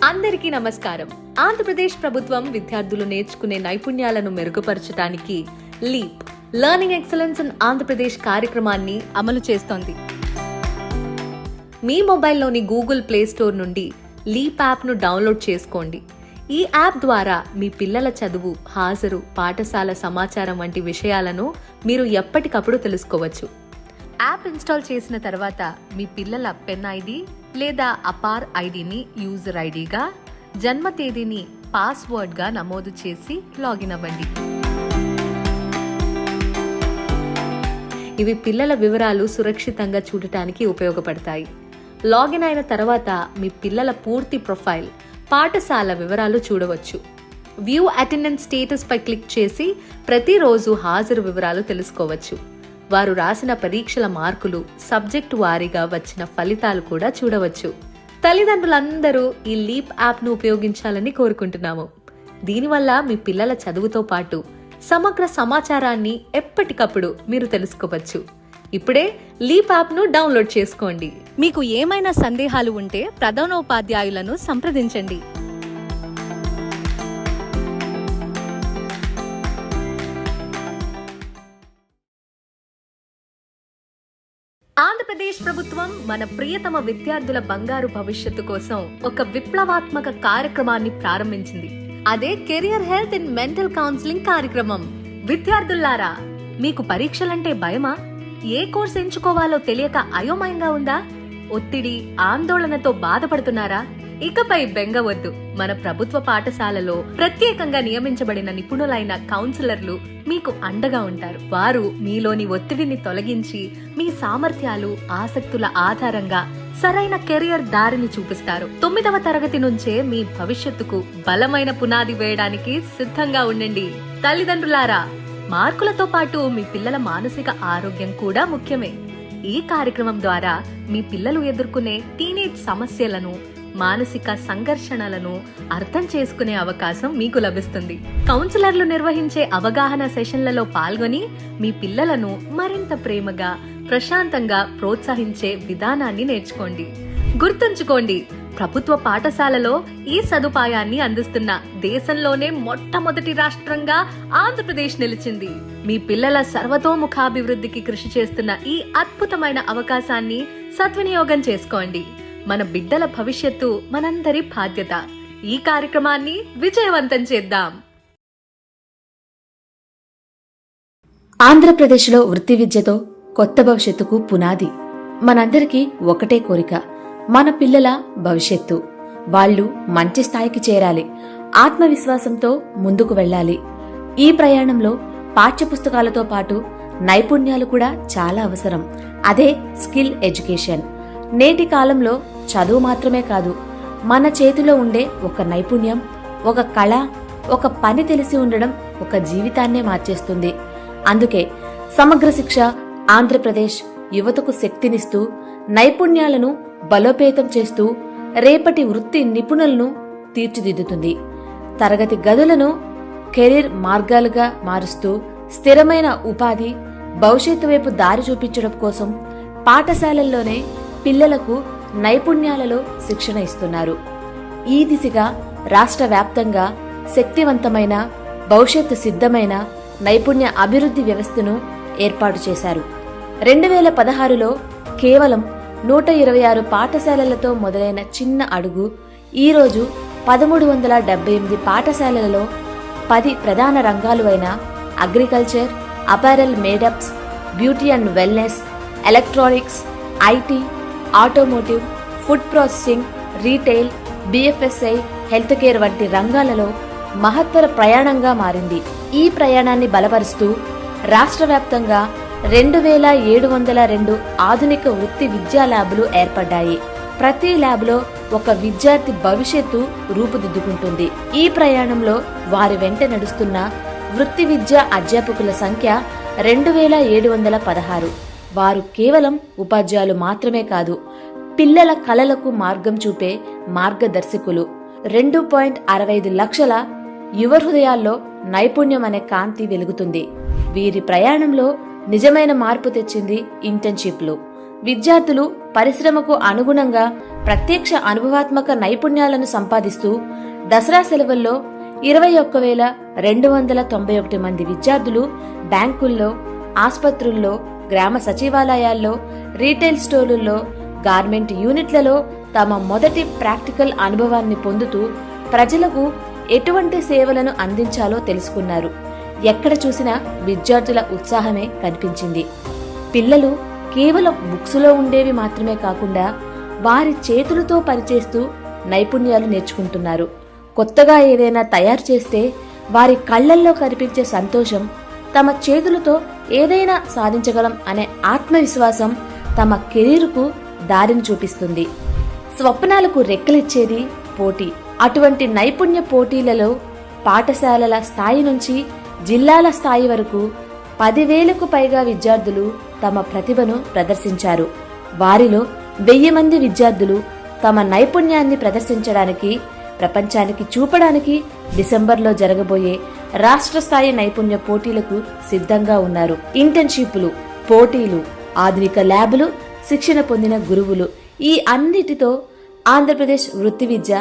అందరికీ నమస్కారం. ఆంధ్రప్రదేశ్ ప్రభుత్వం విద్యార్థులు నేర్చుకునే నైపుణ్యాలను మెరుగుపరచడానికి leap learning excellence in Andhra Pradesh కార్యక్రమాన్ని అమలు చేస్తోంది. మీ మొబైల్లోని గూగుల్ ప్లే స్టోర్ నుండి లీప్ యాప్ను డౌన్లోడ్ చేసుకోండి. ఈ యాప్ ద్వారా మీ పిల్లల చదువు, హాజరు, పాఠశాల సమాచారం వంటి విషయాలను మీరు ఎప్పటికప్పుడు తెలుసుకోవచ్చు. యాప్ ఇన్స్టాల్ చేసిన తర్వాత మీ పిల్లల పెన్ ఐడి లేదా అపార్ ఐడిని యూజర్ ఐడిగా, జన్మ తేదీని పాస్వర్డ్గా నమోదు చేసి లాగిన్ అవ్వండి. ఇవి పిల్లల వివరాలు సురక్షితంగా చూడటానికి ఉపయోగపడతాయి. లాగిన్ అయిన తర్వాత మీ పిల్లల పూర్తి ప్రొఫైల్, పాఠశాల వివరాలు చూడవచ్చు. వ్యూ అటెండెన్స్ స్టేటస్ పై క్లిక్ చేసి ప్రతిరోజు హాజరు వివరాలు తెలుసుకోవచ్చు. వారు రాసిన పరీక్షల మార్కులు, సబ్జెక్టు వారీగా వచ్చిన ఫలితాలు కూడా చూడవచ్చు. తల్లిదండ్రులందరూ ఈ లీప్ యాప్ను ఉపయోగించాలని కోరుకుంటున్నాము. దీనివల్ల మీ పిల్లల చదువుతో పాటు సమగ్ర సమాచారాన్ని ఎప్పటికప్పుడు మీరు తెలుసుకోవచ్చు. ఇప్పుడే లీప్ యాప్ను డౌన్లోడ్ చేసుకోండి. మీకు ఏమైనా సందేహాలు ఉంటే ప్రధానోపాధ్యాయులను సంప్రదించండి. ఆంధ్రప్రదేశ్ ప్రభుత్వం మన ప్రియతమ విద్యార్థుల బంగారు భవిష్యత్తు కోసం ఒక విప్లవాత్మక కార్యక్రమాన్ని ప్రారంభించింది. అదే career health and mental counselling కార్యక్రమం. విద్యార్థులారా, మీకు పరీక్షలంటే భయమా? ఏ కోర్సు ఎంచుకోవాలో తెలియక అయోమయంగా ఉందా? ఒత్తిడి, ఆందోళనతో బాధపడుతున్నారా? ఇకపై బెంగవద్దు. మన ప్రభుత్వ పాఠశాలలో ప్రత్యేకంగా నియమించబడిన నిపుణులైన కౌన్సిలర్లు మీకు అండగా ఉంటారు. వారు మీలోని ఒత్తిడిని తొలగించి మీ సామర్థ్యాలు, ఆసక్తుల ఆధారంగా సరైన కెరియర్ దారిని చూపిస్తారు. 9వ తరగతి నుంచే మీ భవిష్యత్తుకు బలమైన పునాది వేయడానికి సిద్ధంగా ఉండండి. తల్లిదండ్రులారా, మార్కులతో పాటు మీ పిల్లల మానసిక ఆరోగ్యం కూడా ముఖ్యమే. ఈ కార్యక్రమం ద్వారా మీ పిల్లలు ఎదుర్కొనే టీనేజ్ సమస్యలను, మానసిక సంఘర్షణలను అర్థం చేసుకునే అవకాశం మీకు లభిస్తుంది. కౌన్సిలర్లు నిర్వహించే అవగాహన సెషన్లలో పాల్గొని మీ పిల్లలను మరింత ప్రేమగా, ప్రశాంతంగా ప్రోత్సహించే విధానాన్ని నేర్చుకోండి. గుర్తుంచుకోండి, ప్రభుత్వ పాఠశాలలో ఈ సదుపాయాన్ని అందిస్తున్న దేశంలోనే మొట్టమొదటి రాష్ట్రంగా ఆంధ్రప్రదేశ్ నిలిచింది. మీ పిల్లల సర్వతోముఖాభివృద్ధికి కృషి చేస్తున్న ఈ అద్భుతమైన అవకాశాన్ని సద్వినియోగం చేసుకోండి. మన బిడ్డల భవిష్యత్తు మనందరి బాధ్యత. ఈ కార్యక్రమాన్ని విజయవంతం చేద్దాం. ఆంధ్రప్రదేశ్లో వృత్తి విద్యతో కొత్త భవిష్యత్తుకు పునాది. మనందరికీ ఒకటే కోరిక, మన పిల్లల భవిష్యత్తు. వాళ్ళు మంచి స్థాయికి చేరాలి, ఆత్మవిశ్వాసంతో ముందుకు వెళ్ళాలి. ఈ ప్రయాణంలో పాఠ్యపుస్తకాలతో పాటు నైపుణ్యాలు కూడా చాలా అవసరం. అదే స్కిల్ ఎడ్యుకేషన్. నేటి కాలంలో చదువు మాత్రమే కాదు, మన చేతిలో ఉండే ఒక నైపుణ్యం, ఒక కళ, ఒక పని తెలిసి ఉండడం ఒక జీవితాన్నే మార్చేస్తుంది. అందుకే సమగ్ర శిక్ష ఆంధ్రప్రదేశ్ యువతకు శక్తినిస్తూ, నైపుణ్యాలను బలోపేతం చేస్తూ రేపటి వృత్తి నిపుణులను తీర్చిదిద్దుతుంది. తరగతి గదులను కెరీర్ మార్గాలుగా మారుస్తూ స్థిరమైన ఉపాధి, భవిష్యత్తు వైపు దారి చూపించడం కోసం పాఠశాలల్లోనే పిల్లలకు నైపుణ్యాలలో శిక్షణ ఇస్తున్నారు. ఈ దిశగా రాష్ట్ర వ్యాప్తంగా శక్తివంతమైన, భవిష్యత్తు సిద్ధమైన నైపుణ్య అభివృద్ధి వ్యవస్థను ఏర్పాటు చేశారు. 2016లో కేవలం 126 పాఠశాలలతో మొదలైన చిన్న అడుగు ఈరోజు 1378 పాఠశాలలలో 10 ప్రధాన రంగాలు అయిన agriculture, apparel made ups, beauty and wellness, electronics, IT, automotive, food processing, retail, BFSI, health care వంటి రంగాలలో మహత్తర ప్రయాణంగా మారింది. ఈ ప్రయాణాన్ని బలపరుస్తూ రాష్ట్ర వ్యాప్తంగా 2702 ఆధునిక వృత్తి విద్యా ల్యాబులు ఏర్పడ్డాయి. ప్రతి ల్యాబ్లో ఒక విద్యార్థి భవిష్యత్తు రూపుదిద్దుకుంటుంది. ఈ ప్రయాణంలో వారి వెంట నడుస్తున్న వృత్తి విద్యా అధ్యాపకుల సంఖ్య 2716. వారు కేవలం ఉపాధ్యాయులు మాత్రమే కాదు, పిల్లల కలలకు మార్గం చూపే మార్గదర్శకులు. 2.65 లక్షల యువ హృదయాల్లో నైపుణ్యం అనే కాంతి వెలుగుతుంది. వీరి ప్రయాణంలో నిజమైన మార్పు తెచ్చింది ఇంటర్న్షిప్లు. విద్యార్థులు పరిశ్రమకు అనుగుణంగా ప్రత్యక్ష అనుభవాత్మక నైపుణ్యాలను సంపాదిస్తూ దసరా సెలవుల్లో 21,291 మంది విద్యార్థులు బ్యాంకుల్లో, ఆస్పత్రుల్లో, గ్రామ సచివాలయాల్లో, రీటైల్ స్టోర్లలో, గార్మెంట్ యూనిట్లలో తమ మొదటి ప్రాక్టికల్ అనుభవాన్ని పొందుతూ ప్రజలకు ఎటువంటి సేవలను అందించాలో తెలుసుకున్నారు. ఎక్కడ చూసినా విద్యార్థుల ఉత్సాహమే కనిపించింది. పిల్లలు కేవలం బుక్స్లో ఉండేవి మాత్రమే కాకుండా వారి చేతులతో పనిచేస్తూ నైపుణ్యాలు నేర్చుకుంటున్నారు. కొత్తగా ఏదైనా తయారు చేస్తే వారి కళ్లల్లో కనిపించే సంతోషం, తమ చేతులతో ఏదైనా సాధించగలం అనే ఆత్మవిశ్వాసం తమ కెరీర్కు దారిని చూపిస్తుంది. స్వప్నాలకు రెక్కలిచ్చేది పోటీ. అటువంటి నైపుణ్య పోటీలలో పాఠశాలల స్థాయి నుంచి జిల్లాల స్థాయి వరకు 10,000కు పైగా విద్యార్థులు తమ ప్రతిభను ప్రదర్శించారు. వారిలో 1000 మంది విద్యార్థులు తమ నైపుణ్యాన్ని ప్రదర్శించడానికి, ప్రపంచానికి చూపడానికి డిసెంబర్లో జరగబోయే రాష్ట్ర స్థాయి నైపుణ్య పోటీలకు సిద్ధంగా ఉన్నారు. ఇంటర్న్షిప్లు, పోటీలు, ఆధునిక ల్యాబులు, శిక్షణ పొందిన గురువులు, ఈ అన్నిటితో ఆంధ్రప్రదేశ్ వృత్తి విద్య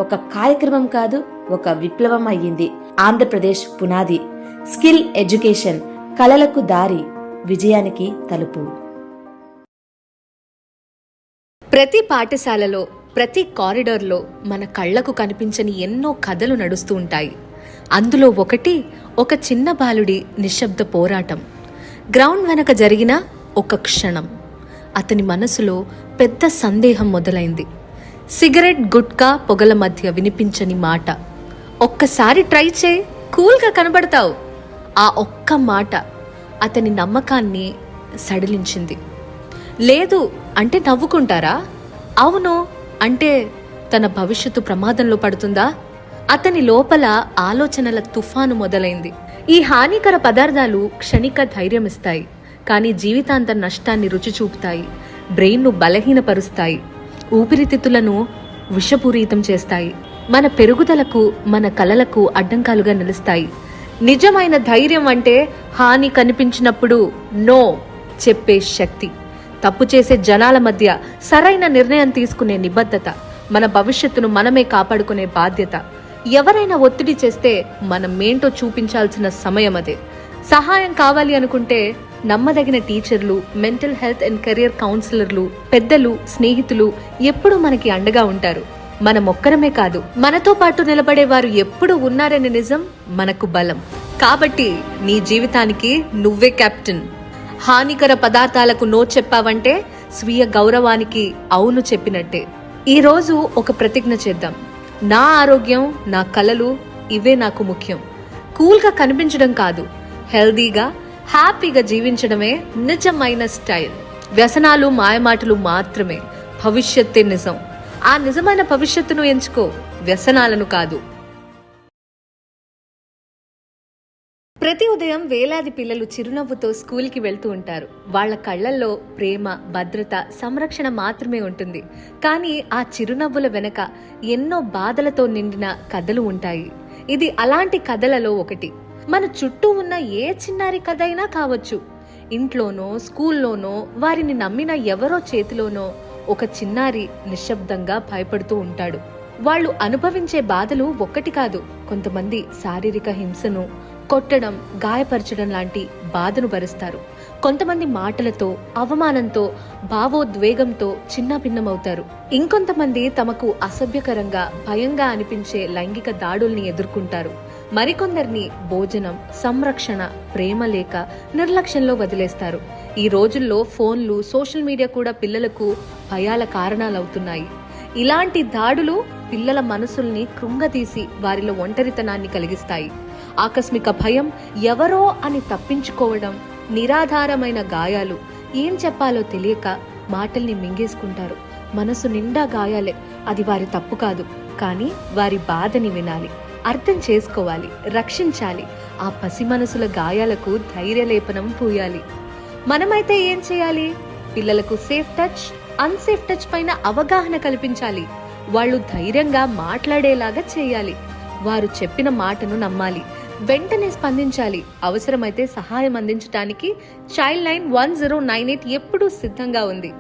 ఒక కార్యక్రమం కాదు, ఒక విప్లవం అయ్యింది. ఆంధ్రప్రదేశ్ పునాది, స్కిల్ ఎడ్యుకేషన్, కలలకు దారి, విజయానికి తలుపు. ప్రతి పాఠశాలలో, ప్రతి కారిడార్లో మన కళ్లకు కనిపించని ఎన్నో కథలు నడుస్తూ ఉంటాయి. అందులో ఒకటి ఒక చిన్న బాలుడి నిశ్శబ్ద పోరాటం. గ్రౌండ్ వెనక జరిగిన ఒక క్షణం. అతని మనసులో పెద్ద సందేహం మొదలైంది. సిగరెట్, గుట్కా పొగల మధ్య వినిపించని మాట. ఒక్కసారి ట్రై చేయి, కూల్గా కనబడతావు. ఆ ఒక్క మాట అతని నమ్మకాన్ని సడిలించింది. లేదు అంటే నవ్వుకుంటారా? అవును అంటే తన భవిష్యత్తు ప్రమాదంలో పడుతుందా? అతని లోపల ఆలోచనల తుఫాను మొదలైంది. ఈ హానికర పదార్థాలు క్షణిక ధైర్యం ఇస్తాయి, కానీ జీవితాంత నష్టాన్ని రుచి చూపుతాయి. బ్రెయిన్ను బలహీనపరుస్తాయి, ఊపిరితిత్తులను విషపూరితం చేస్తాయి, మన పెరుగుదలకు, మన కలలకు అడ్డంకాలుగా నిలుస్తాయి. నిజమైన ధైర్యం అంటే హాని కనిపించినప్పుడు నో చెప్పే శక్తి, తప్పు చేసే జనాల మధ్య సరైన నిర్ణయం తీసుకునే నిబద్ధత, మన భవిష్యత్తును మనమే కాపాడుకునే బాధ్యత. ఎవరైనా ఒత్తిడి చేస్తే మనం ఏంటో చూపించాల్సిన సమయం అదే. సహాయం కావాలి అనుకుంటే నమ్మదగిన టీచర్లు, మెంటల్ హెల్త్ అండ్ కెరియర్ కౌన్సిలర్లు, పెద్దలు, స్నేహితులు ఎప్పుడూ మనకి అండగా ఉంటారు. మనం ఒక్కరమే కాదు, మనతో పాటు నిలబడే వారు ఎప్పుడు ఉన్నారనే నిజం మనకు బలం. కాబట్టి నీ జీవితానికి నువ్వే కెప్టెన్. హానికర పదార్థాలకు నో చెప్పావంటే స్వీయ గౌరవానికి అవును చెప్పినట్టే. ఈ రోజు ఒక ప్రతిజ్ఞ చేద్దాం. నా ఆరోగ్యం, నా కలలు, ఇవే నాకు ముఖ్యం. కూల్గా కనిపించడం కాదు, హెల్దీగా, హ్యాపీగా జీవించడమే నిజమైన స్టైల్. వ్యసనాలు, మాయమాటలు మాత్రమే. భవిష్యత్తే నిజం. ఆ నిజమైన భవిష్యత్తును ఎంచుకో, వ్యసనాలను కాదు. ప్రతి ఉదయం వేలాది పిల్లలు చిరునవ్వుతో స్కూల్కి వెళ్తూ ఉంటారు. వాళ్ళ కళ్లల్లో ప్రేమ, భద్రత, సంరక్షణ మాత్రమే ఉంటుంది. కానీ ఆ చిరునవ్వుల వెనక ఎన్నో బాధలతో నిండిన కథలు ఉంటాయి. ఇది అలాంటి కథలలో ఒకటి. మన చుట్టూ ఉన్న ఏ చిన్నారి కథ అయినా కావచ్చు. ఇంట్లోనో, స్కూల్లోనో, వారిని నమ్మిన ఎవరో చేతిలోనో ఒక చిన్నారి నిశ్శబ్దంగా భయపడుతూ ఉంటాడు. వాళ్ళు అనుభవించే బాధలు ఒక్కటి కాదు. కొంతమంది శారీరక హింసను, కొట్టడం, గాయపరచడం లాంటి బాధను భరిస్తారు. కొంతమంది మాటలతో, అవమానంతో, భావోద్వేగంతో చిన్నభిన్నమవుతారు. ఇంకొంతమంది తమకు అసభ్యకరంగా, భయంగా అనిపించే లైంగిక దాడుల్ని ఎదుర్కొంటారు. మరికొందరిని భోజనం, సంరక్షణ, ప్రేమ లేక నిర్లక్ష్యంలో వదిలేస్తారు. ఈ రోజుల్లో ఫోన్లు, సోషల్ మీడియా కూడా పిల్లలకు భయాల కారణాలవుతున్నాయి. ఇలాంటి దాడులు పిల్లల మనసుల్ని కృంగతీసి వారిలో ఒంటరితనాన్ని కలిగిస్తాయి. ఆకస్మిక భయం, ఎవరో అని తప్పించుకోవడం, నిరాధారమైన గాయాలు, ఏం చెప్పాలో తెలియక మాటల్ని మింగేసుకుంటారు. మనసు నిండా గాయాలే. అది వారి తప్పు కాదు, కానీ వారి బాధని వినాలి, అర్థం చేసుకోవాలి, రక్షించాలి. ఆ పసి మనసుల గాయాలకు ధైర్యలేపనం పూయాలి. మనమైతే ఏం చేయాలి? పిల్లలకు సేఫ్ టచ్, అన్సేఫ్ టచ్ పైన అవగాహన కల్పించాలి. వాళ్ళు ధైర్యంగా మాట్లాడేలాగా చేయాలి. వారు చెప్పిన మాటను నమ్మాలి, వెంటనే స్పందించాలి. అవసరమైతే సహాయం అందించడానికి చైల్డ్ లైన్ 1098 ఎప్పుడూ సిద్ధంగా ఉంది.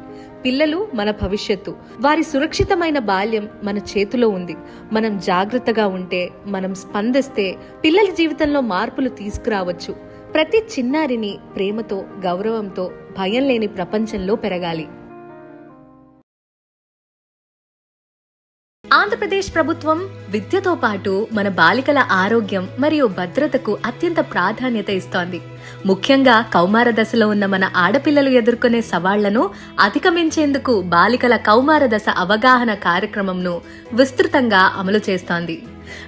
పిల్లలు మన భవిష్యత్తు. వారి సురక్షితమైన బాల్యం మన చేతిలో ఉంది. మనం జాగ్రత్తగా ఉంటే, మనం స్పందిస్తే పిల్లల జీవితంలో మార్పులు తీసుకురావచ్చు. ప్రతి చిన్నారిని ప్రేమతో, గౌరవంతో, భయం లేని ప్రపంచంలో పెరగాలి. ఆంధ్రప్రదేశ్ ప్రభుత్వం విద్యతో పాటు మన బాలికల ఆరోగ్యం మరియు భద్రతకు అత్యంత ప్రాధాన్యత ఇస్తోంది. ముఖ్యంగా కౌమార దశలో ఉన్న మన ఆడపిల్లలు ఎదుర్కొనే సవాళ్లను అధిగమించేందుకు బాలికల కౌమార దశ అవగాహన కార్యక్రమంను విస్తృతంగా అమలు చేస్తోంది.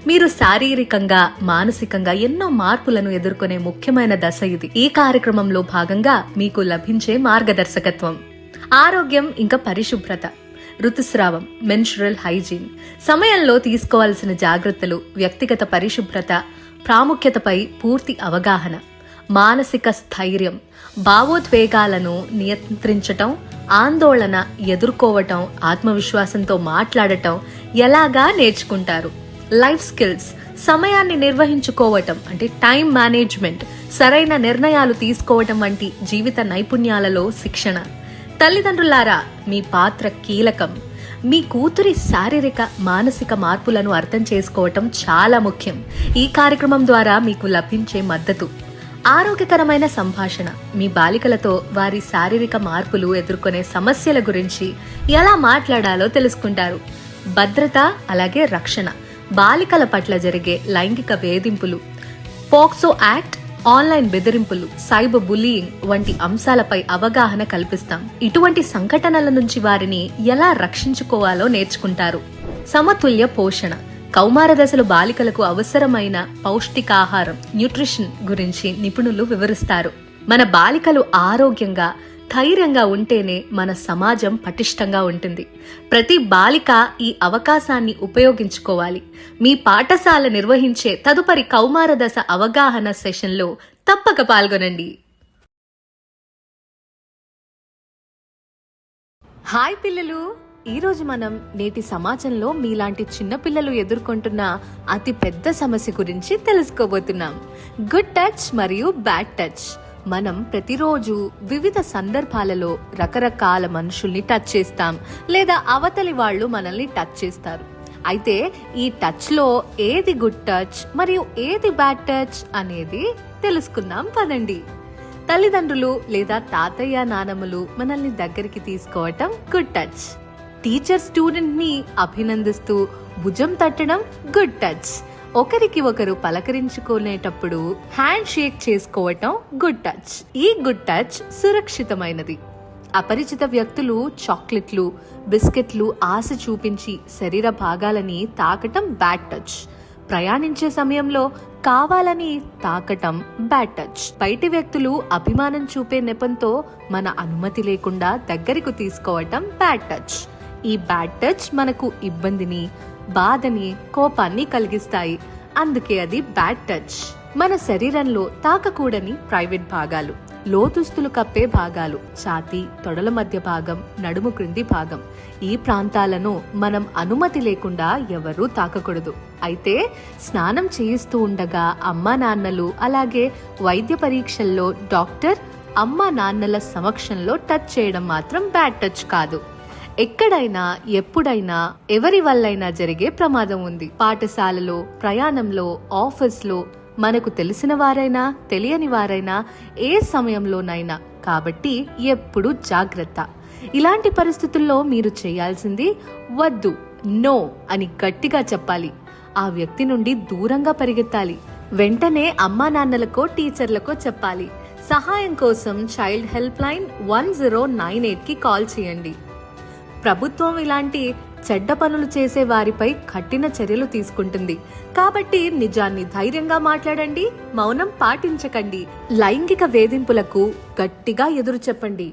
మీరు శారీరకంగా, మానసికంగా ఎన్నో మార్పులను ఎదుర్కొనే ముఖ్యమైన దశ ఇది. ఈ కార్యక్రమంలో భాగంగా మీకు లభించే మార్గదర్శకత్వం, ఆరోగ్యం ఇంకా పరిశుభ్రత, ఋతుస్రావం, మెన్స్ట్రువల్ హైజీన్, సమయంలో తీసుకోవాల్సిన జాగ్రత్తలు, వ్యక్తిగత పరిశుభ్రత ప్రాముఖ్యతపై పూర్తి అవగాహన, మానసిక స్థైర్యం, భావోద్వేగాలను నియంత్రించటం, ఆందోళన ఎదుర్కోవటం, ఆత్మవిశ్వాసంతో మాట్లాడటం ఎలాగా నేర్చుకుంటారు. లైఫ్ స్కిల్స్, సమయాన్ని నిర్వహించుకోవటం అంటే టైం మేనేజ్మెంట్, సరైన నిర్ణయాలు తీసుకోవటం వంటి జీవిత నైపుణ్యాలలో శిక్షణ. తల్లిదండ్రులారా, మీ పాత్ర కీలకం. మీ కూతురి శారీరక, మానసిక మార్పులను అర్థం చేసుకోవటం చాలా ముఖ్యం. ఈ కార్యక్రమం ద్వారా మీకు లభించే మద్దతు, ఆరోగ్యకరమైన సంభాషణ, మీ బాలికలతో వారి శారీరక మార్పులు ఎదుర్కొనే సమస్యల గురించి ఎలా మాట్లాడాలో తెలుసుకుంటారు. భద్రత అలాగే రక్షణ, బాలికల పట్ల జరిగే లైంగిక వేధింపులు, పోక్సో యాక్ట్, ఆన్లైన్ బెదిరింపులు, సైబర్ బుల్లీయింగ్ వంటి అంశాలపై అవగాహన కల్పిస్తాం. ఇటువంటి సంఘటనల నుంచి వారిని ఎలా రక్షించుకోవాలో నేర్చుకుంటారు. సమతుల్య పోషణ, కౌమార దశలో బాలికలకు అవసరమైన పౌష్టికాహారం, న్యూట్రిషన్ గురించి నిపుణులు వివరిస్తారు. మన బాలికలు ఆరోగ్యంగా, ధైర్యంగా ఉంటేనే మన సమాజం పటిష్టంగా ఉంటుంది. ప్రతి బాలిక ఈ అవకాశాన్ని ఉపయోగించుకోవాలి. మీ పాఠశాల నిర్వహించే తదుపరి కౌమార దశ అవగాహన సెషన్లో తప్పక పాల్గొనండి. హాయ్ పిల్లలు, ఈరోజు మనం నేటి సమాజంలో మీలాంటి చిన్నపిల్లలు ఎదుర్కొంటున్న అతి పెద్ద సమస్య గురించి తెలుసుకోబోతున్నాం. గుడ్ టచ్ మరియు బ్యాడ్ టచ్. మనం ప్రతిరోజు వివిధ సందర్భాలలో రకరకాల మనుషుల్ని టచ్ చేస్తాం, లేదా అవతలి వాళ్ళు మనల్ని టచ్ చేస్తారు. అయితే ఈ టచ్ లో ఏది గుడ్ టచ్ మరియు ఏది బ్యాడ్ టచ్ అనేది తెలుసుకుందాం పదండి. తల్లిదండ్రులు లేదా తాతయ్య, నానమ్మలు మనల్ని దగ్గరికి తీసుకోవటం గుడ్ టచ్. టీచర్ స్టూడెంట్ ని అభినందిస్తూ భుజం తట్టడం గుడ్ టచ్. ఒకరికి ఒకరు పలకరించుకునేటప్పుడు హ్యాండ్ షేక్ చేసుకోవటం గుడ్ టచ్. ఈ గుడ్ టచ్ సురక్షితమైనది. అపరిచిత వ్యక్తులు చాక్లెట్లు, బిస్కెట్లు ఆశ చూపించి శరీర భాగాలని తాకటం బ్యాడ్ టచ్. ప్రయాణించే సమయంలో కావాలని తాకటం బ్యాడ్ టచ్. బయటి వ్యక్తులు అభిమానం చూపే నెపంతో మన అనుమతి లేకుండా దగ్గరకు తీసుకోవటం బ్యాడ్ టచ్. ఈ బ్యాడ్ టచ్ మనకు ఇబ్బందిని, బాధని, కోపాన్ని కలిగిస్తాయి. అందుకే అది బ్యాడ్ టచ్. మన శరీరంలో తాకకూడని ప్రైవేట్ భాగాలు, లోతుస్తులు కప్పే భాగాలు, ఛాతీ, తొడల మధ్య భాగం, నడుము క్రింది భాగం, ఈ ప్రాంతాలను మనం అనుమతి లేకుండా ఎవరూ తాకకూడదు. అయితే స్నానం చేయిస్తూ ఉండగా అమ్మా నాన్నలు, అలాగే వైద్య పరీక్షల్లో డాక్టర్, అమ్మా నాన్నల సమక్షంలో టచ్ చేయడం మాత్రం బ్యాడ్ టచ్ కాదు. ఎక్కడైనా, ఎప్పుడైనా, ఎవరి వల్లైనా జరిగే ప్రమాదం ఉంది. పాఠశాలలో, ప్రయాణంలో, ఆఫీస్లో, మనకు తెలిసిన వారైనా, తెలియని వారైనా, ఏ సమయంలోనైనా. కాబట్టి ఎప్పుడు జాగ్రత్త. ఇలాంటి పరిస్థితుల్లో మీరు చేయాల్సింది వద్దు, నో అని గట్టిగా చెప్పాలి. ఆ వ్యక్తి నుండి దూరంగా పరిగెత్తాలి. వెంటనే అమ్మా నాన్నలకో, టీచర్లకో చెప్పాలి. సహాయం కోసం చైల్డ్ హెల్ప్ లైన్ 1098కి కాల్ చేయండి. ప్రభుత్వం ఇలాంటి చెడ్డ పనులు చేసే వారిపై కఠిన చర్యలు తీసుకుంటుంది. కాబట్టి నిజాన్ని ధైర్యంగా మాట్లాడండి, మౌనం పాటించకండి. లైంగిక వేధింపులకు గట్టిగా ఎదురు చెప్పండి.